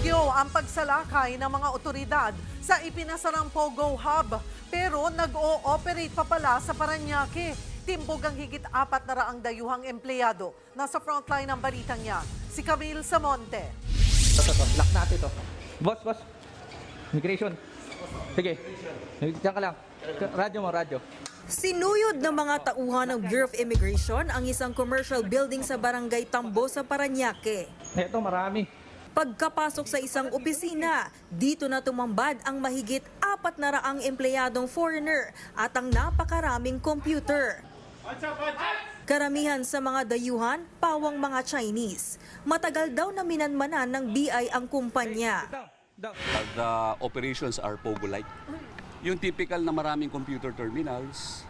Bagyo ang pagsalakay ng mga otoridad sa ipinasarang Pogo Hub pero nag-o-operate pa pala sa Parañaque. Timbog ang higit 400 dayuhang empleyado. Nasa frontline ng balitang yan, si Camille Samonte. Lock natin ito. Boss. Migration. Sige. Diyan ka lang. Radyo mo, radyo. Sinuyod ng mga tauhan ng Bureau of Immigration ang isang commercial building sa Barangay Tambo sa Parañaque. Ito, marami. Pagkapasok sa isang opisina, dito na tumambad ang mahigit 400 empleyadong foreigner at ang napakaraming computer. Karamihan sa mga dayuhan, pawang mga Chinese. Matagal daw na minanmanan ng BI ang kumpanya. The operations are Pogo-like. Yung typical na maraming computer terminals,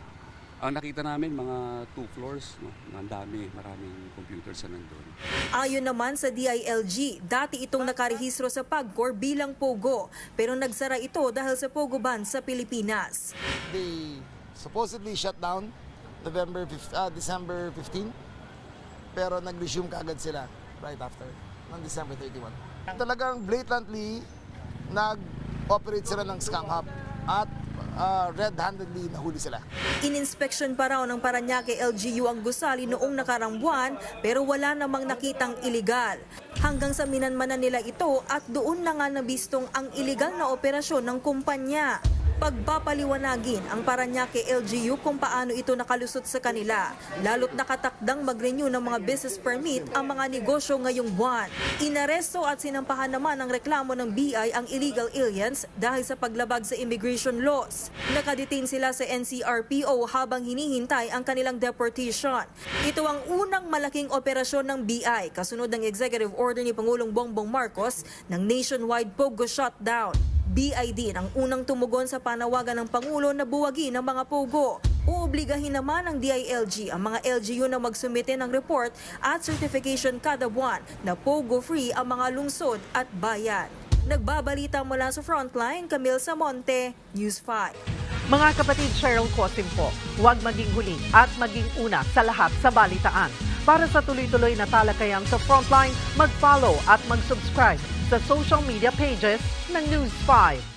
ang nakita namin mga 2 floors, no? Ang maraming computers na nandun. Ayon naman sa DILG, dati itong nakarehistro sa PAGCOR bilang Pogo, pero nagsara ito dahil sa Pogo ban sa Pilipinas. They supposedly shut down December 15, pero nag-resume kaagad sila right after, ng December 31. Talagang blatantly nag-operate sila ng scam hub at red-handedly nahuli sila. Ininspeksyon pa raw ng Parañaque LGU ang gusali noong nakarang buwan pero wala namang nakitang iligal. Hanggang sa minanmanan nila ito at doon na nga nabistong ang iligal na operasyon ng kumpanya. Pagpapaliwanagin ang Parañaque LGU kung paano ito nakalusot sa kanila, lalo't nakatakdang mag-renew ng mga business permit ang mga negosyo ngayong buwan. Inaresto at sinampahan naman ang reklamo ng BI ang illegal aliens dahil sa paglabag sa immigration laws. Nakadetain sila sa NCRPO habang hinihintay ang kanilang deportation. Ito ang unang malaking operasyon ng BI kasunod ng executive order ni Pangulong Bongbong Marcos ng nationwide Pogo shutdown. BID ang unang tumugon sa panawagan ng Pangulo na buwagin ang mga Pogo. Uobligahin naman ng DILG ang mga LGU na magsumite ng report at certification kada buwan na Pogo-free ang mga lungsod at bayan. Nagbabalita mula sa Frontline, Camille Samonte, News 5. Mga kapatid, Cheryl Cosim po, huwag maging huli at maging una sa lahat sa balitaan. Para sa tuloy-tuloy na talakayan sa Frontline, mag-follow at mag-subscribe sa social media pages ng News 5.